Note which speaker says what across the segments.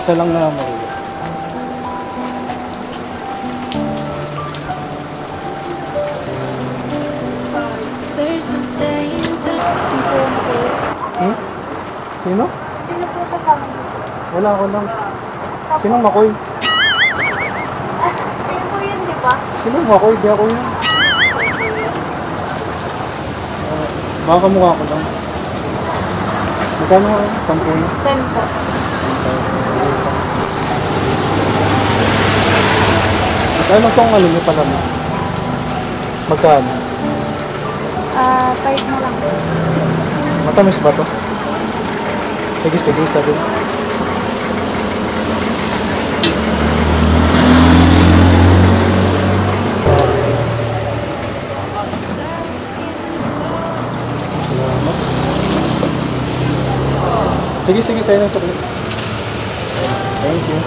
Speaker 1: Isa lang na Maria. Sino?
Speaker 2: Sino po kasama mo?
Speaker 1: Wala ko lang. Sinong Makoy?
Speaker 2: Sino po yun, di ba?
Speaker 1: Sinong Makoy? Di ako yun. Baka kamukha ko lang. Magkano nga? 10 na?
Speaker 2: 10 po.
Speaker 1: Magkano itong ano niyo pala mo? Magkano?
Speaker 2: 5 na lang.
Speaker 1: Matamis ba to? Sige, sige, sabi. Salamat. Sige, sige, sa'yo ng chocolate. Thank you.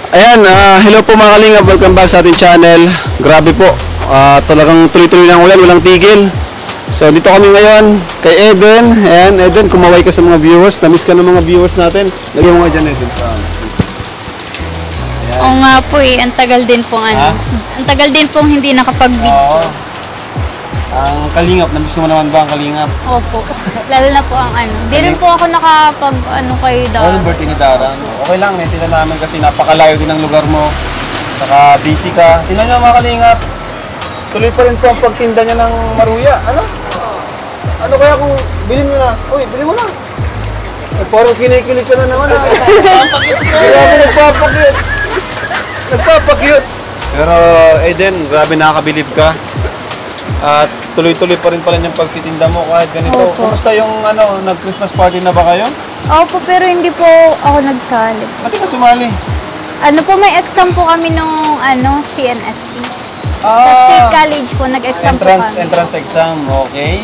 Speaker 3: Ayan, hello po mga kalingap, welcome back sa ating channel. Grabe po, talagang tuloy-tuloy ng ulan, walang tigil. So dito kami ngayon kay Eden. Ayan, Eden, kumaway ka sa mga viewers. Na-miss ka ng mga viewers natin. Lagyan mo nga dyan, Eden.
Speaker 2: Oo nga po eh, ang tagal din pong ano. Ang tagal din pong hindi nakapag-video.
Speaker 3: Ang kalingap, na-miss mo naman ba ang kalingap?
Speaker 2: Opo. Lalo na po ang ano. Di rin po ako nakapag ano kay Dara.
Speaker 3: Anong birthday ni Dara? Okay lang, naintindihan namin kasi napakalayo din ang lugar mo. Saka busy ka. Tingnan nyo mga kalingap. Tuloy pa rin po ang pagtinda niya ng maruya. Ano? Ano kaya kung bilhin mo na? Uy, bilhin mo na. Eh, parang kinikilig ka na naman. Nagpapakyut. Nagpapakyut. Pero Eden, grabe nakakabilib ka. At tuloy-tuloy pa rin pala yung pagtitinda mo kahit ganito.
Speaker 2: Opo.
Speaker 3: Kumusta yung ano, nag-Christmas party na ba kayo?
Speaker 2: Opo, pero hindi po ako nagsali.
Speaker 3: Pati ka sumali.
Speaker 2: Ano po, may exam po kami nung ano, CNSC. Sa State College po, nag-exam po kami.
Speaker 3: Entrance exam, okay.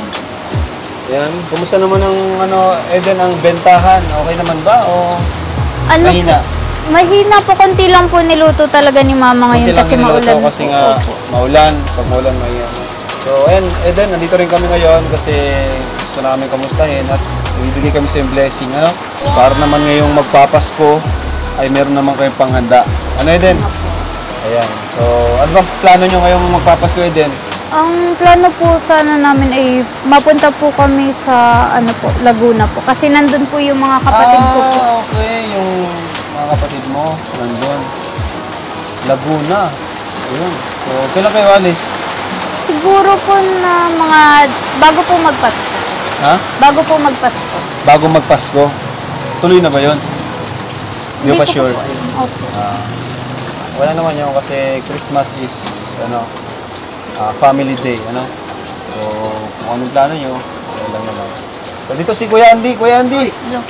Speaker 3: Yan. Kumusta naman ang ano, Eden, ang bentahan? Okay naman ba o
Speaker 2: Ano
Speaker 3: mahina?
Speaker 2: Mahina po, konti lang po niluto talaga ni Mama ngayon
Speaker 3: Konti lang
Speaker 2: kasi
Speaker 3: niluluto
Speaker 2: maulan po.
Speaker 3: kasi nga maulan. Pag maulan, mahina. So, and Eden, nandito rin kami ngayon kasi gusto namin kamustahin at ibibigay kami sa yung blessing, ano? Para naman ngayong magpapasko ay meron naman kayong panghanda. Ano, Eden? Ayan. So, ano bang plano nyo ngayong magpapasko, Eden?
Speaker 2: Ang plano po sana namin ay mapunta po kami sa ano po, Laguna po. Kasi nandun po yung mga kapatid ko po.
Speaker 3: Okay. Yung mga kapatid mo, nandun. Laguna. Ayun. So, kailan kayo alis?
Speaker 2: Siguro po na mga bago po magpasko.
Speaker 3: Ha?
Speaker 2: Bago po magpasko.
Speaker 3: Bago magpasko. Tuloy na ba yun? Hindi pa
Speaker 2: ko
Speaker 3: sure.
Speaker 2: po alam. Opo.
Speaker 3: Wala naman yun kasi Christmas is ano, family day, ano? So, kung anong plano nyo, wala lang naman. So, dito si Kuya Andy. Kuya Andy!
Speaker 2: Hello.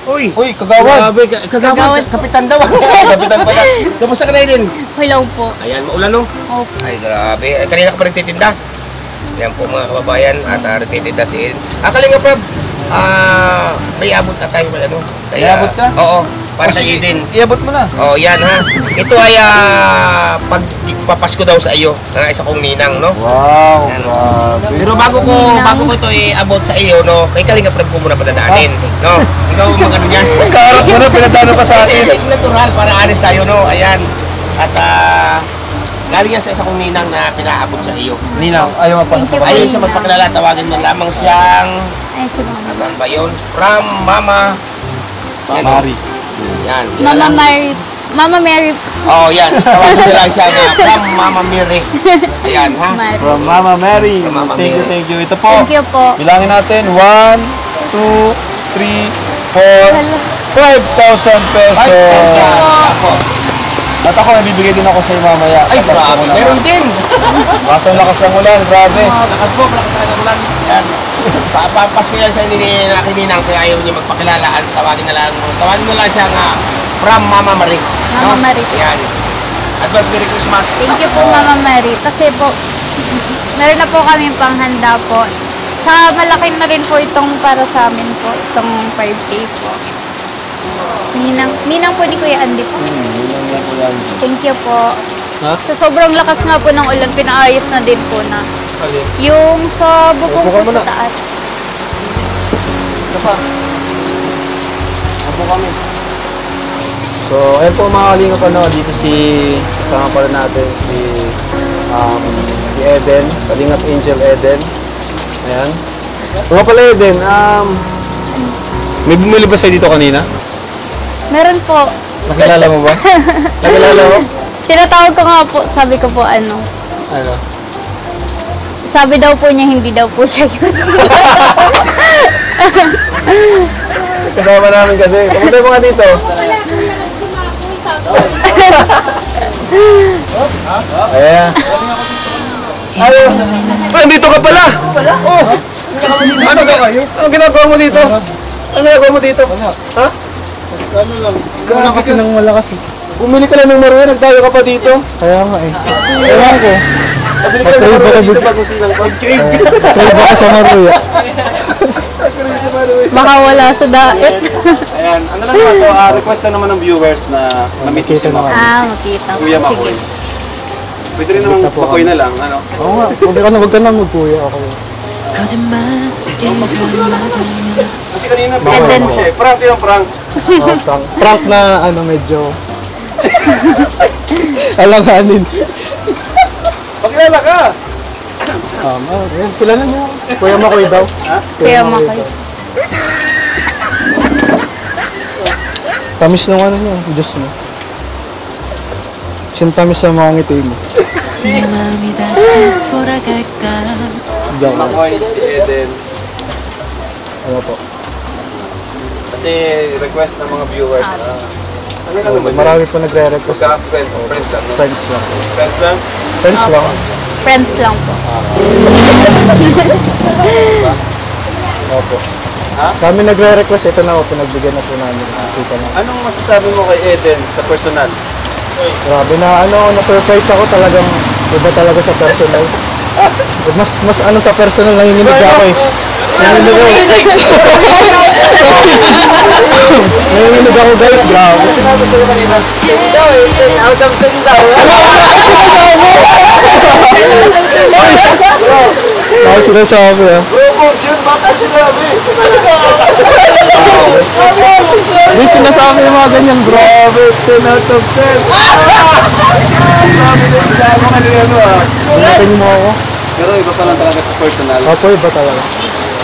Speaker 3: Uy, kagawad!
Speaker 2: Kagawad.
Speaker 4: Kapitan daw.
Speaker 3: Kapitan pala.
Speaker 4: Kamusta ka na din?
Speaker 2: Hello po.
Speaker 4: Ayan, maulan no?
Speaker 2: Opo.
Speaker 4: Ay, grabe. Ay, kanina ka pa nagtitinda. Ayan po mga kababayan at nagtitinda si Eden. Kalinga Prab, may abot na tayo ba ano?
Speaker 3: May abot ka?
Speaker 4: Oo, para sa
Speaker 3: Sige,
Speaker 4: Eden.
Speaker 3: iabot mo na.
Speaker 4: Oh, yan ha. Ito ay pagpapasko daw sa iyo ng isa kong ninang, no?
Speaker 3: Wow,
Speaker 4: Yan.
Speaker 3: grabe.
Speaker 4: Pero bago ko ito i-abot sa iyo, no? Kay Kalinga Prab ko muna padadaanin, no? Ikaw magano niyan.
Speaker 3: Kaharap mo na, pinadano pa sa
Speaker 4: Kasi
Speaker 3: atin.
Speaker 4: natural, para honest tayo, no? Ayan. At galing yan sa isa kong ninang na pinaabot sa iyo.
Speaker 3: Ninang, ayaw
Speaker 2: Thank you.
Speaker 4: Ayaw siya magpakilala, tawagin mo lamang siyang...
Speaker 2: Ay, si Mama.
Speaker 4: Saan ba yun? From Mama... Yan,
Speaker 3: Mari.
Speaker 4: Yan.
Speaker 2: Mama Mary. Mama Mary.
Speaker 4: Oh, yan. Tawagin mo lang siya na from Mama Mary. Ayan, ha?
Speaker 2: Mary.
Speaker 3: From Mama Mary.
Speaker 4: From Mama
Speaker 3: Thank you,
Speaker 4: Mary.
Speaker 3: thank you. Ito po.
Speaker 2: Thank you po.
Speaker 3: Bilangin natin. 1, 2, 3, 4, 5,000 pesos.
Speaker 4: Thank you po.
Speaker 3: At ako, nabibigay din ako sa iyo mamaya.
Speaker 4: Ay, grabe. Meron din.
Speaker 3: Basta lakas ng ulan, grabe.
Speaker 4: Lakas po, malakas talaga ulan. Yan. Papas ko yan sa ninang kaya ayaw niya magpakilala. Tawagin na lang siya nga from Mama Mary.
Speaker 2: Mama Mary.
Speaker 4: Yan. Advance Merry Christmas.
Speaker 2: Thank you po, Mama Mary. Kasi po, meron na po kami panghanda po. Tsaka malaki na rin po itong para sa amin po, itong 5K po. Ninang po ni Kuya Andy po.
Speaker 3: Ninang niya po yan.
Speaker 2: Thank you po.
Speaker 3: Ha?
Speaker 2: Sa sobrang lakas nga po ng ulan, pinaayos na din po na.
Speaker 3: Alin?
Speaker 2: Yung sa bubong
Speaker 3: Upo ka
Speaker 2: po
Speaker 3: muna.
Speaker 2: sa taas.
Speaker 3: Ito pa. Apo kami. So, ayun po mga kalingap, dito kasama pala natin si Eden, Kalingap Angel Eden. Ayan. Mga pala Eden, may bumili ba sa'yo dito kanina?
Speaker 2: Meron po.
Speaker 3: Nakilala mo ba? Nakilala mo?
Speaker 2: Tinatawag ko nga po, sabi ko po ano.
Speaker 3: Ano?
Speaker 2: Sabi daw po niya, hindi daw po siya yun.
Speaker 3: Kasama namin kasi. Pumunta mo nga dito. Ayan. Ayaw. Ay, dito ka pala. Oh. Ano ginagawa mo dito? Ano ginagawa mo dito? Ha?
Speaker 1: Ano lang. Kaya kasi nang malakas eh.
Speaker 3: Bumili ka lang ng maruya, nagdayo ka pa dito.
Speaker 1: Kaya nga eh. Ewan ko.
Speaker 3: Nabili ka ng maruya dito bago silang pa.
Speaker 1: Try ba ka sa Maruya?
Speaker 2: Baka wala sa daet.
Speaker 3: Ayan, ano lang naman to, request na naman ng viewers na ma-meet si Makoy.
Speaker 2: Makita.
Speaker 3: Kuya
Speaker 2: Sige.
Speaker 3: Makoy. Pwede rin naman Makoy na lang, ano?
Speaker 1: Oo nga. Huwag ka na magkuya ako.
Speaker 3: Kasi kanina,
Speaker 2: And
Speaker 3: prank
Speaker 2: then-
Speaker 3: mo siya eh. Prank yung prank.
Speaker 1: Prank na ano medyo alanganin.
Speaker 3: Pakilala ka!
Speaker 1: Kilala niyo. Kuya Makoy daw.
Speaker 2: Kuya Makoy.
Speaker 1: daw. Tamis ng ano niya, Diyos mo. Sintamis sa mga ngiti mo. Diyan ka.
Speaker 3: Makoy, si Eden.
Speaker 1: Ano po.
Speaker 3: Kasi request ng mga viewers na ano lang naman
Speaker 1: Marami po nagre-request.
Speaker 3: Magka-friend, friends lang, no?
Speaker 1: Friends lang.
Speaker 3: Friends lang?
Speaker 1: Friends lang.
Speaker 2: Friends lang po.
Speaker 1: Opo.
Speaker 3: Ha?
Speaker 1: Kami nagre-request, ito na po, pinagbigyan na po namin. Kita na.
Speaker 3: Anong masasabi mo kay Eden sa personal?
Speaker 1: Grabe na na-surprise ako talagang iba talaga sa personal. Mas ano sa personal nanginginig ako eh. Nanginginig ako. Nanginginig ako guys, grabe.
Speaker 3: Sinabi sa'yo kanina?
Speaker 1: Ako sinasabi ah.
Speaker 3: Bro, Jun, baka sinabi?
Speaker 1: Hindi sinasabi yung mga ganyan bro.
Speaker 3: Grabe, 10 out of 10. Grabe na yung sabi mo kanina, ano ah.
Speaker 1: Pinasin mo ako.
Speaker 3: Pero iba pa lang talaga sa personal.
Speaker 1: Opo, iba talaga.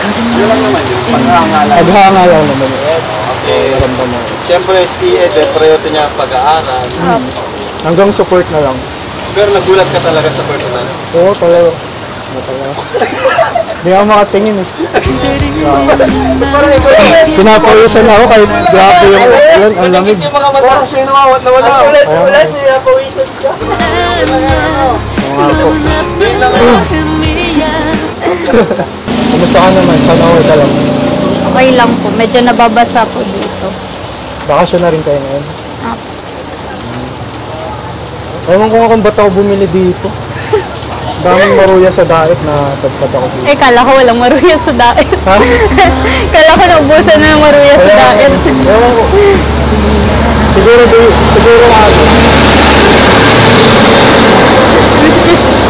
Speaker 3: Yun lang naman yun, pag-aangalan.
Speaker 1: Paghanga lang naman eh.
Speaker 3: Kasi,
Speaker 1: Ramdam mo.
Speaker 3: siyempre si Eden, priority niya ang pag-aaral.
Speaker 1: Hanggang support na lang.
Speaker 3: Pero nagulat ka talaga sa personal.
Speaker 1: Oo, talaga. Iba talaga. Hindi ako makatingin eh.
Speaker 3: Parang ikaw eh.
Speaker 1: Pinapawisan ako kahit grabe yung yun, ang lamig.
Speaker 3: Parang siya yung nawala.
Speaker 1: Wala siya pawisan ka. Oo nga po. Kumusta ka naman? Sana okay ka lang.
Speaker 2: Okay lang po. Medyo nababasa po dito.
Speaker 1: Bakasyon na rin kayo ngayon.
Speaker 2: Apo.
Speaker 1: Ewan ko nga kung ba't ako bumili dito. Daming maruya sa daet na tagpat ako dito.
Speaker 2: Eh, kala ko walang maruya sa daet.
Speaker 1: Ha?
Speaker 2: Kala ko naubusan na yung maruya sa daet.
Speaker 1: Ewan ko. Siguro nga.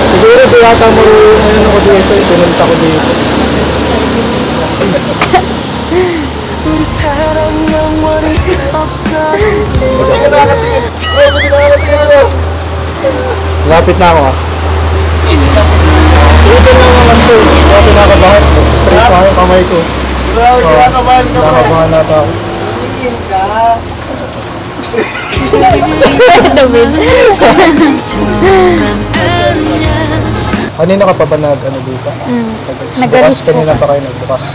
Speaker 1: Siguro di yata maruya yung ano ko dito. Pinunta ko dito.
Speaker 3: Hindi ka nakakatingin. Bro, hindi ka nakakatingin ako.
Speaker 1: Lapit na ako ah. Dito na naman to. Kaya pinakabahan. Stress na yung kamay ko.
Speaker 3: Grabe, kinakabahan ka bro.
Speaker 1: Nakabahan na ako.
Speaker 2: David.
Speaker 1: Kanina ka pa ba ano dito? Bukas,
Speaker 2: Nag-alis po.
Speaker 1: kanina pa kayo nagbukas.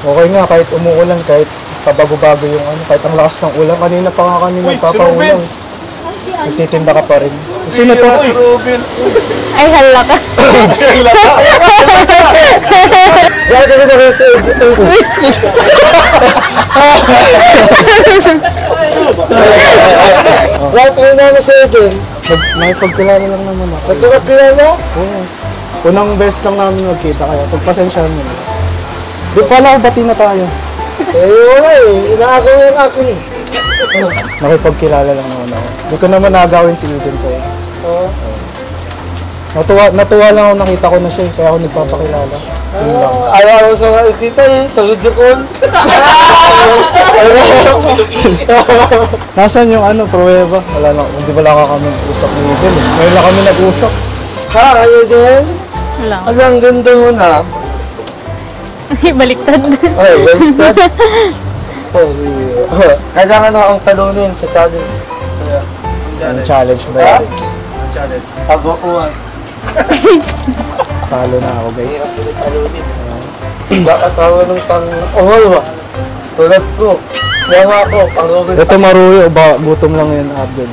Speaker 1: Okay nga, kahit umuulan, kahit pabago-bago yung ano, kahit ang lakas ng ulan, kanina pa nga kanina
Speaker 3: Uy, si
Speaker 1: papaulan. Nagtitinda ka pa rin. Sino to?
Speaker 3: Si Ruben.
Speaker 2: Ay, hala ka.
Speaker 1: Right, ayun na sa akin. Nakipagkilala lang naman ako. Gusto ka kilala? Oo. Unang beses lang namin magkita kaya pagpasensyahan mo na. Di pala ako bati na tayo.
Speaker 5: Wala eh. Inaagaw yung akin eh.
Speaker 1: Nakipagkilala lang naman ako. Hindi ko naman nagawin si Eden sa'yo.
Speaker 5: Oo.
Speaker 1: Natuwa lang ako, nakita ko na siya, kaya ako nagpapakilala. Yun lang.
Speaker 5: Ayaw sa nakikita eh. Sa video call.
Speaker 1: Nasaan yung pruweba? Wala na, hindi wala ka kami usap ni Eden eh. Ngayon lang kami nag-usap.
Speaker 5: Ha? Ayaw din?
Speaker 2: Wala.
Speaker 5: Ano ang ganda mo na?
Speaker 2: Baliktad.
Speaker 5: Ay, baliktad. Kailangan na akong talunin sa challenge.
Speaker 1: Ang challenge ba
Speaker 5: Ha?
Speaker 1: yun?
Speaker 3: Challenge.
Speaker 5: Pag-uwan.
Speaker 1: Talo na ako guys.
Speaker 5: Bakit ako ng pang-uwan ba? Tulad ko. Yawa ko, pang-uwan.
Speaker 1: Ito maruyo, gutom lang yun, Abdul.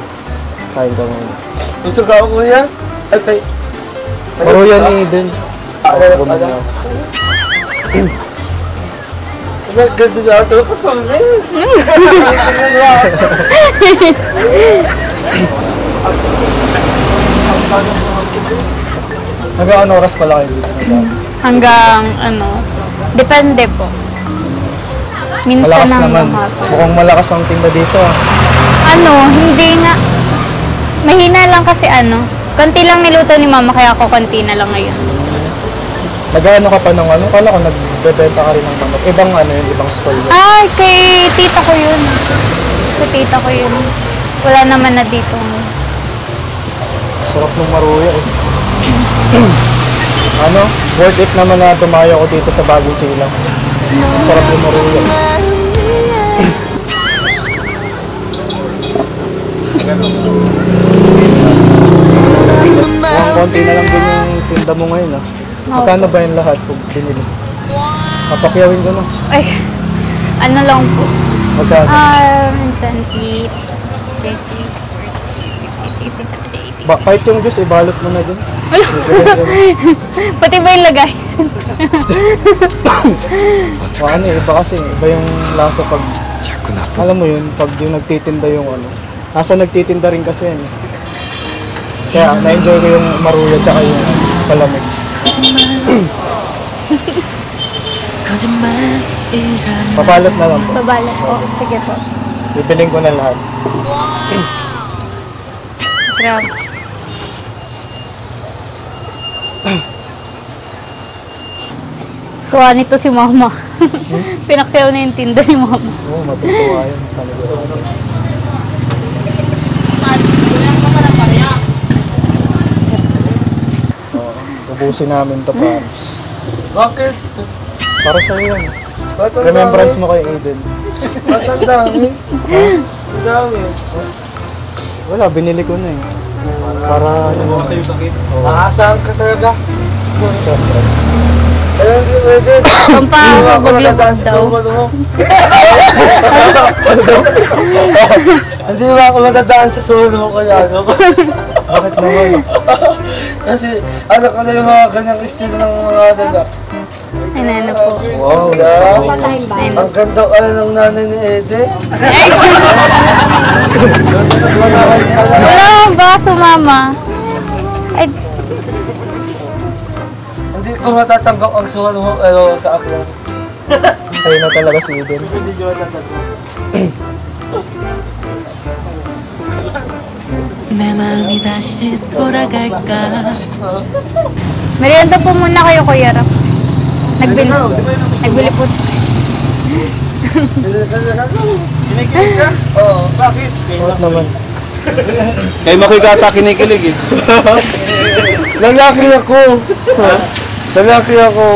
Speaker 1: Kain ka muna.
Speaker 5: Gusto ka ako kuya? Ay, kay...
Speaker 1: Maruyo ni Eden.
Speaker 5: Ako pala. Nagganda na ako sa sangin.
Speaker 1: Hanggang ano oras pala kayo dito?
Speaker 2: Hanggang depende po. Minsan
Speaker 1: Malakas naman.
Speaker 2: hanggang hapon.
Speaker 1: Mukhang malakas ang tinda dito ah.
Speaker 2: Hindi nga. Mahina lang kasi konti lang niluto ni mama kaya ako konti na lang ngayon.
Speaker 1: Nag-ano ka pa ng Kala ko nagbebenta ka rin ng manok. Ibang yung ibang stall yun.
Speaker 2: Ay, kay tita ko yun. Kay tita ko yun. Wala naman na dito.
Speaker 1: Sarap ng maruyo eh. Worth it naman na tumayo ko dito sa Bagong Silang. Sarap ng maruyo. Mukhang konti na lang din yung tinda mo ngayon ah. Magkano ba yung lahat pag binili? Papakyawin ko na.
Speaker 2: Ay, lang po.
Speaker 1: Magkano?
Speaker 2: 20, 30, 40, 50, 60, 70, 80.
Speaker 1: Kahit yung juice, ibalot mo na dun.
Speaker 2: Pati ba yung lagay?
Speaker 1: Iba kasi, iba yung lasa pag, alam mo yun, pag yung nagtitinda yung nasa nagtitinda rin kasi yan. Kaya na-enjoy ko yung maruya tsaka yung palamig. Pabalot na lang po.
Speaker 2: Babalat po. Sige po.
Speaker 1: Bibiling ko na lahat.
Speaker 2: Grabe. Tuwa nito si mama. Pinakyaw na yung tinda ni mama.
Speaker 1: Oo, matutuwa yun. Panigurado. Ubusin namin to, Pams.
Speaker 5: Bakit?
Speaker 1: Para sa'yo yan.
Speaker 5: Ba't ang
Speaker 1: Remembrance mo kay Eden.
Speaker 5: dami? Ba't ang dami? Ang dami.
Speaker 1: Wala, binili ko na eh. Para
Speaker 3: Bukas sa'yo sakit.
Speaker 5: Maasahan ka talaga.
Speaker 1: Siyempre.
Speaker 5: Alam hindi pwede.
Speaker 2: Pampapaglubog daw.
Speaker 5: Hindi ba ako matadaan sa solo ko kaya
Speaker 1: Bakit naman?
Speaker 5: Kasi ano ko na yung mga ganyang estilo ng mga dada.
Speaker 2: Ano po.
Speaker 1: Wow,
Speaker 2: Ayun.
Speaker 5: Ang ganda ng nanay ni Ede.
Speaker 2: Wala mo ba sumama? Ay,
Speaker 5: Hindi ko matatanggap ang solo mo sa akin.
Speaker 1: sa'yo na talaga si Eden.
Speaker 6: 내 마음이 다시 돌아갈까
Speaker 2: merienda po muna kayo, Kuya Rap. Nagbili po.
Speaker 3: Kinikilig ka?
Speaker 5: Oo.
Speaker 3: Bakit?
Speaker 1: Bakit naman?
Speaker 3: Kay Makigata kinikilig eh.
Speaker 5: Lalaki ako. Lalaki ako.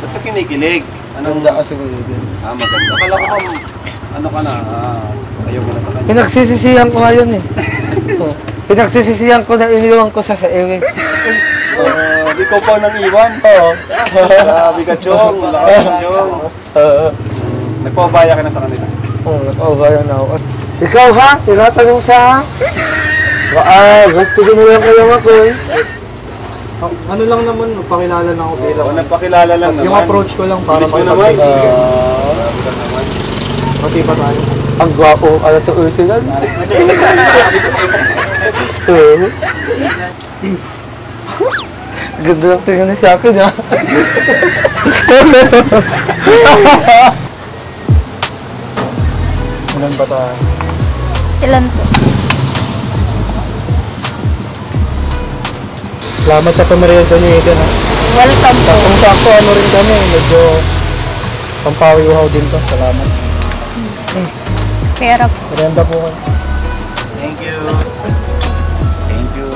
Speaker 3: Ba't ka kinikilig? Anong
Speaker 5: Ganda kasi ko Eden.
Speaker 3: maganda. Akala ko ano ka na, ayaw mo na sa kanya.
Speaker 5: Pinagsisisihan ko ngayon eh. Pinagsisisihan ko na iniwan ko sa ere.
Speaker 3: Di ko pa nang iwan. Oo. Grabe ka, Chong. Lakas ka, Chong. Nagpabaya ka na sa kanila.
Speaker 5: Oo, nag-overan na ako. Ikaw ha? Tinatanong sa... gusto ko na lang kayo ako eh.
Speaker 1: Ano lang naman, magpakilala na ako bilang.
Speaker 3: O, nagpakilala lang naman.
Speaker 1: Yung approach ko lang para
Speaker 3: Bilis mo naman. Grabe ka naman.
Speaker 1: Pati pa tayo.
Speaker 5: Ang gwapo ala sa Ursulan. Ganda lang tingnan niya sa akin ha.
Speaker 1: Ilan ba tayo?
Speaker 2: Ilan po?
Speaker 1: Salamat sa pamerienda niyo, Eden, ha?
Speaker 2: Welcome po.
Speaker 1: Saktong-sakto, ano rin kami, medyo pampawiwaw din to. Salamat.
Speaker 2: Pera po.
Speaker 1: Merienda po kayo.
Speaker 3: Thank you. Thank you.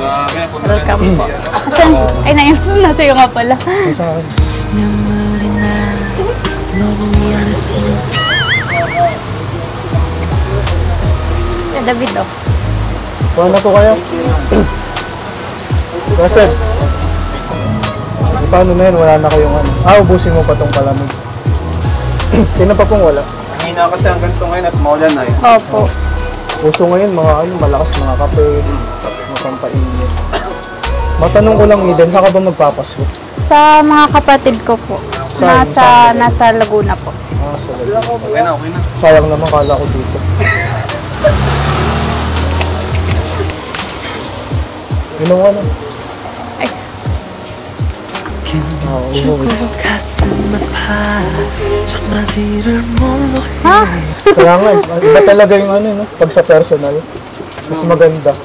Speaker 2: Welcome po. Asan? Ay, nasa iyo nga pala.
Speaker 1: Nasa akin.
Speaker 6: 눈물이 나 너무 미안했어
Speaker 2: David, oh.
Speaker 1: Kuha na po kayo. Kasi, paano na yun? Wala na kayong ano. Ubusin mo pa tong palamig. Sino pa pong wala?
Speaker 3: Mahina kasi ang ganito ngayon at maulan na eh.
Speaker 2: Opo.
Speaker 1: Uso ngayon, mga ano, malakas mga kape, mga pampainit. Matanong ko lang, Eden, saan ka ba magpapasko?
Speaker 2: Sa mga kapatid ko po.
Speaker 1: Saan? Saan?
Speaker 2: Nasa Laguna po.
Speaker 1: Sa Laguna.
Speaker 3: Okay na, okay na.
Speaker 1: Sayang naman, kala ko dito. Inom ka na.
Speaker 2: Ay,
Speaker 6: 주고 가슴 아파 정말 뒤를 몰라
Speaker 2: ha?
Speaker 1: Kaya nga, iba talaga yung ano, no? Pag sa personal. Mas maganda.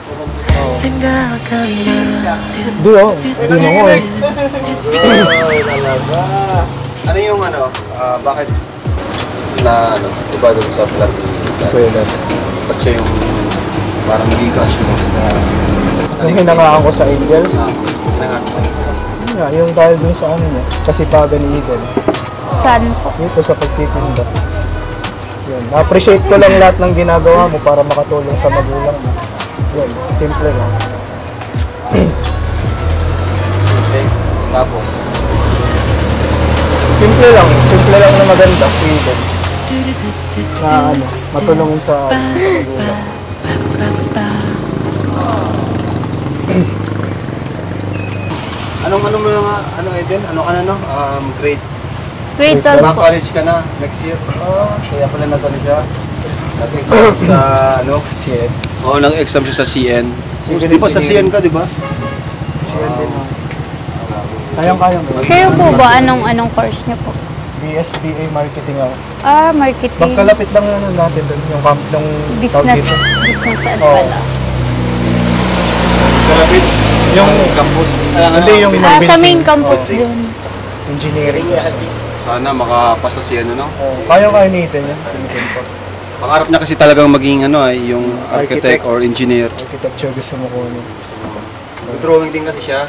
Speaker 6: 생각하나
Speaker 1: Di oh, di mo ko eh.
Speaker 3: Ano yung ano, bakit na ano, diba doon sa vlog ni
Speaker 1: Pwede.
Speaker 3: ba't siya yung parang ligas mo sa
Speaker 1: Yung hinangaan ko sa Angels,
Speaker 3: hinangat mo?
Speaker 1: yun nga, yung dahil dun sa ano niya, kasipagan ni Eden.
Speaker 2: Saan po?
Speaker 1: Dito sa pagtitinda. Yun, na-appreciate ko lang lahat ng ginagawa mo para makatulong sa magulang mo. Yun, simple lang.
Speaker 3: Okay, tapos
Speaker 1: Simple lang na maganda, Eden. Na ano, matulungin sa magulang.
Speaker 3: anong mo nga, ano Eden, ano ka na no? Grade,
Speaker 2: Grade 12 po.
Speaker 3: college ka na next year. Kaya pala nag-ano siya, nag-exam sa ano?
Speaker 1: CN.
Speaker 3: Oo, nag-exam siya sa CN.
Speaker 1: Sige,
Speaker 3: Di ba sa
Speaker 1: sige.
Speaker 3: CN ka, di ba?
Speaker 1: CN din. Kayang-kaya mo.
Speaker 2: Kayo po ba? Anong course niyo po?
Speaker 1: BSBA marketing ako.
Speaker 2: Marketing.
Speaker 1: Magkalapit lang ano natin doon, yung tawag
Speaker 2: Business.
Speaker 1: dito.
Speaker 2: Business ad
Speaker 1: Oo.
Speaker 2: pala.
Speaker 3: Kalapit.
Speaker 1: Yung
Speaker 3: campus.
Speaker 1: Hindi, yung
Speaker 2: Sa main
Speaker 1: building.
Speaker 2: campus
Speaker 3: Oh,
Speaker 2: din.
Speaker 1: Engineering.
Speaker 3: Sana makapasa si ano, no?
Speaker 1: Kayang-kaya ni Ethan yan. Philippine po.
Speaker 3: Pangarap niya kasi talagang maging ano ay yung architect or engineer.
Speaker 1: Architecture gusto mo kunin.
Speaker 3: Drawing din kasi siya.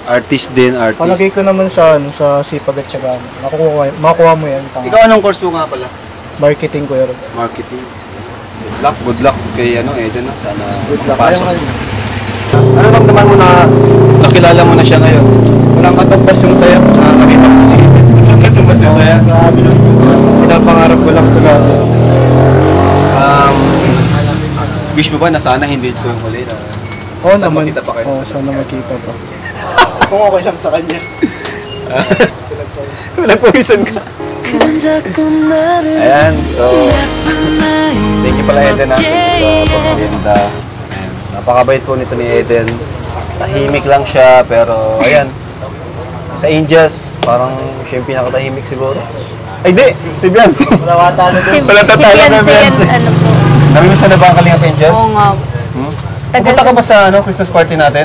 Speaker 3: Artist din, artist.
Speaker 1: Palagay ko naman sa ano, sa sipag at syaga mo. Makukuha mo yan.
Speaker 3: Ikaw anong course mo nga pala?
Speaker 1: Marketing ko yun.
Speaker 3: Marketing. Good luck kay ano, Eden, no? Sana
Speaker 1: Good luck.
Speaker 3: makapasok.
Speaker 1: Kayang-kaya.
Speaker 3: Ano damdaman mo na nakilala mo na siya ngayon?
Speaker 1: Walang katumbas yung saya. Nakakita ko si Ethan.
Speaker 3: Walang katumbas yung saya?
Speaker 1: Grabe lang. Pinapangarap ko lang ito dati.
Speaker 3: Wish mo ba na sana hindi ito yung huli na
Speaker 1: Oo
Speaker 3: sana
Speaker 1: naman.
Speaker 3: makita pa kayo
Speaker 1: Oo,
Speaker 3: sa
Speaker 1: sana makita pa. Kung okay lang sa kanya.
Speaker 3: Walang pawisan ka.
Speaker 6: 자꾸 나를
Speaker 3: Ayan, so
Speaker 6: 아픈
Speaker 3: thank you pala Eden ha, thank you sa pagmerienda. Ayan, napakabait po nito ni Eden. Tahimik lang siya, pero ayan. Sa Angels, parang siya yung pinakatahimik siguro. Ay di, si Bianz.
Speaker 1: Wala talo
Speaker 2: Si,
Speaker 3: Wala tatalo na
Speaker 2: Fiancé
Speaker 3: Bianz.
Speaker 2: yan, ano po.
Speaker 3: Nami mo siya na ba ang Kalingap Angels?
Speaker 2: Oo nga.
Speaker 3: Pupunta ka ba sa ano, Christmas party natin?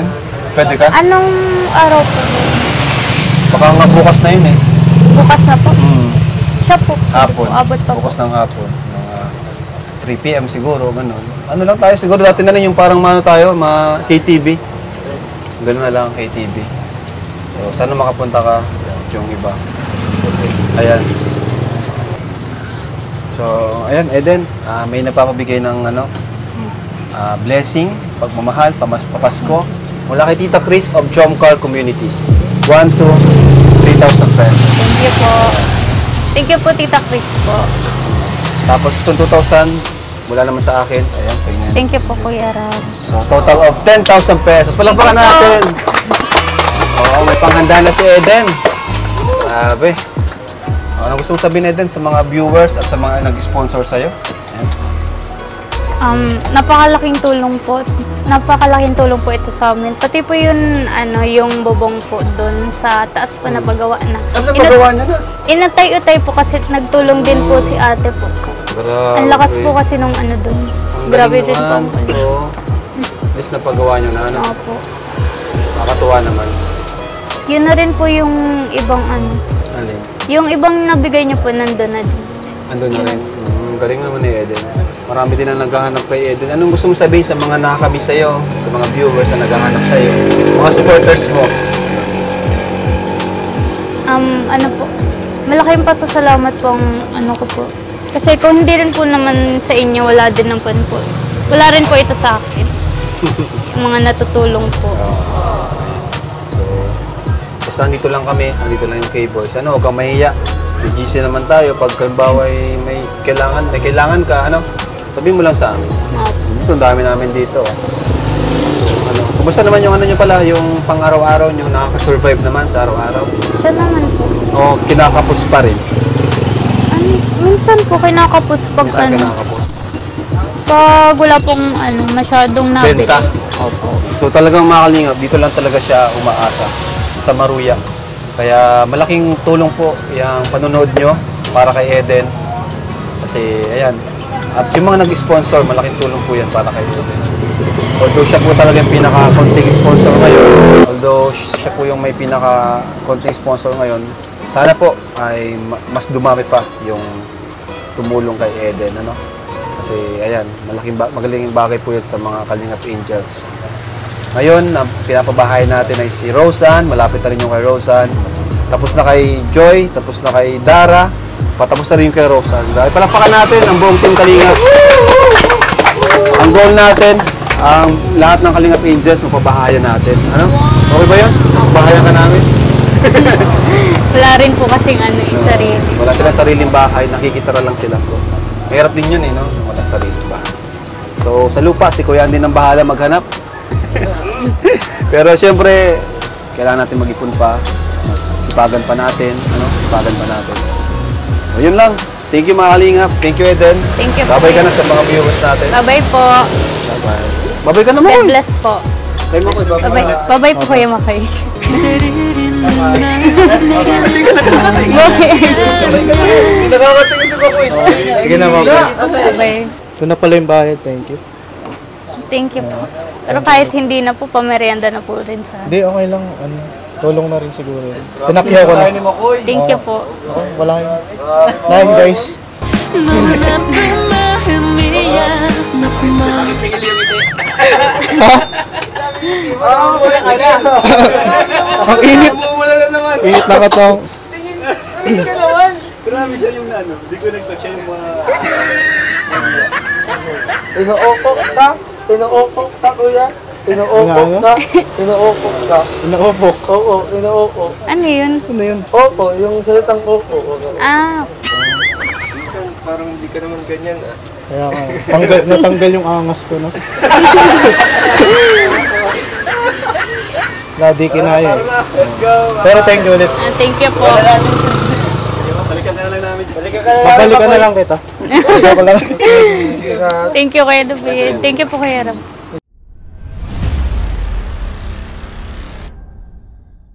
Speaker 3: Pwede ka?
Speaker 2: Anong araw po?
Speaker 3: Baka nga bukas na yun eh.
Speaker 2: Bukas na po. Siya po.
Speaker 3: Hapon.
Speaker 2: Abot pa po.
Speaker 3: Bukas ng hapon. Mga 3 p.m. siguro, ganun. Ano lang tayo, siguro dati na lang yung parang mano tayo, KTV. Ganun na lang, KTV. So, sana makapunta ka yung iba. Ayan. So, ayan, Eden, may nagpapabigay ng ano, blessing, pagmamahal, papasko, mula kay Tita Chris of Jomcar Community. 1 to 3,000 pesos.
Speaker 2: Thank you po. Thank you po, Tita Chris po.
Speaker 3: Tapos itong 2,000, mula naman sa akin. Ayan, sa inyo.
Speaker 2: Thank you po, Kuya Ram.
Speaker 3: So, total of 10,000 pesos. Palakpakan natin! Oo, may panghanda na si Eden. Grabe. Ano gusto mo sabihin, Eden, sa mga viewers at sa mga nag-sponsor sa'yo? Ayan.
Speaker 2: Napakalaking tulong po. Napakalaking tulong po ito sa amin. Pati po yung bubong po doon sa taas pa na pagawa na.
Speaker 3: Ano na magawa niya na?
Speaker 2: Inatay-utay po kasi nagtulong din po si ate po.
Speaker 3: Grabe.
Speaker 2: Ang lakas po kasi nung ano doon.
Speaker 3: Ang
Speaker 2: Grabe
Speaker 3: galing
Speaker 2: rin po.
Speaker 3: naman. Oo. At least napagawa nyo na, ano?
Speaker 2: Opo.
Speaker 3: Nakakatuwa naman.
Speaker 2: Yun na rin po yung ibang ano.
Speaker 3: Alin?
Speaker 2: Yung ibang nabigay niyo po nandun na din.
Speaker 3: Andun na rin. Galing naman ni Eden. Marami din ang naghahanap kay Eden. Anong gusto mo sabihin sa mga nakakamiss sa'yo? Sa mga viewers na naghahanap sa'yo? Mga supporters mo?
Speaker 2: Ano po, malaking pasasalamat po ang ano ko po. Kasi kung hindi rin po naman sa inyo, wala din naman po. Wala rin po ito sa akin. Yung mga natutulong po.
Speaker 3: So, basta andito lang kami. Andito lang yung K-Boys. Ano, huwag kang mahiya. May GC naman tayo. Pag kalimbawa may kailangan ka, ano, sabihin mo lang sa amin. Ito, ang dami namin dito. Ano, kumusta naman yung ano nyo pala, yung pang-araw-araw nyo, nakaka-survive naman sa araw-araw?
Speaker 2: Siya naman po.
Speaker 3: O kinakapos pa rin?
Speaker 2: Minsan po kinakapos pag
Speaker 3: Minsan
Speaker 2: ano.
Speaker 3: kinakapos.
Speaker 2: Pag wala pong ano, masyadong nabili.
Speaker 3: Benta? Opo. So talagang mga kalingap, dito lang talaga siya umaasa sa Maruya. Kaya malaking tulong po yung panonood nyo para kay Eden. Kasi ayan, at yung mga nag-sponsor, malaking tulong po yan para kay Eden. Although siya po talaga yung pinaka-konting sponsor ngayon, although siya po yung may pinaka-konting sponsor ngayon, sana po ay mas dumami pa yung tumulong kay Eden, ano? Kasi ayan, magaling bagay po yan sa mga Kalingap Angels. Ngayon, ang pinapabahay natin ay si Rosan, malapit na rin yung kay Rosan. Tapos na kay Joy, tapos na kay Dara, patapos na rin yung kay Rosan. Dahil palakpakan natin ang buong team Kalingap. Ang goal natin, ang lahat ng Kalingap Angels, mapabahayan natin. Ano? Okay ba yun? Mapabahayan ka namin?
Speaker 2: Wala rin po kasing ano, sarili.
Speaker 3: Wala silang sariling bahay, nakikitira lang sila bro. Mahirap din yun no? Wala sariling bahay. So sa lupa, si Kuya din ang bahala maghanap. Pero syempre, kailangan natin mag-ipon pa. Mas sipagan pa natin, sipagan pa natin. So yun lang. Thank you mga Kalingap. Thank you Eden.
Speaker 2: Thank you po.
Speaker 3: Babay ka na sa mga viewers natin.
Speaker 2: Bye-bye po.
Speaker 3: Bye-bye. Babay ka na mo.
Speaker 2: God bless po.
Speaker 3: Kay Makoy, babay.
Speaker 2: Bye-bye. Bye-bye po Kuya Makoy.
Speaker 3: Hindi ka nakakatingin. Hindi nakakatingin sa Makoy.
Speaker 1: Sige na, Mama.
Speaker 2: Bye-bye.
Speaker 1: Ito na pala yung bayad, thank you.
Speaker 2: Thank you po. Pero kahit hindi na po, pamerienda na po rin sa...
Speaker 1: Hindi, okay lang. Tulong na rin siguro. Pinakyaw ko na.
Speaker 2: Thank you po.
Speaker 1: Okay, wala yun. Nine, guys. Ang init.
Speaker 3: Wala na naman.
Speaker 1: Init na katong.
Speaker 3: Grabe siya yung ano. Hindi ko nag-expect siya yung mga...
Speaker 5: Inuokok ka? Inuokok ka, kuya? Inuokok ka? Inuokok ka?
Speaker 1: Inaupok.
Speaker 5: Oo, inuokok.
Speaker 2: Ano yun?
Speaker 1: Ano yun?
Speaker 5: Opo, yung salitang opo.
Speaker 2: Ah,
Speaker 3: Minsan parang hindi ka naman ganyan ah.
Speaker 1: Kaya natanggal yung angas ko, no? Ladi kinaya.
Speaker 3: Let's go!
Speaker 1: Pero thank you ulit.
Speaker 2: thank you po.
Speaker 3: Balikan na lang namin.
Speaker 1: Babalikan na lang kita. Joke lang.
Speaker 2: Thank you Kuya David. Thank you po Kuya Ram.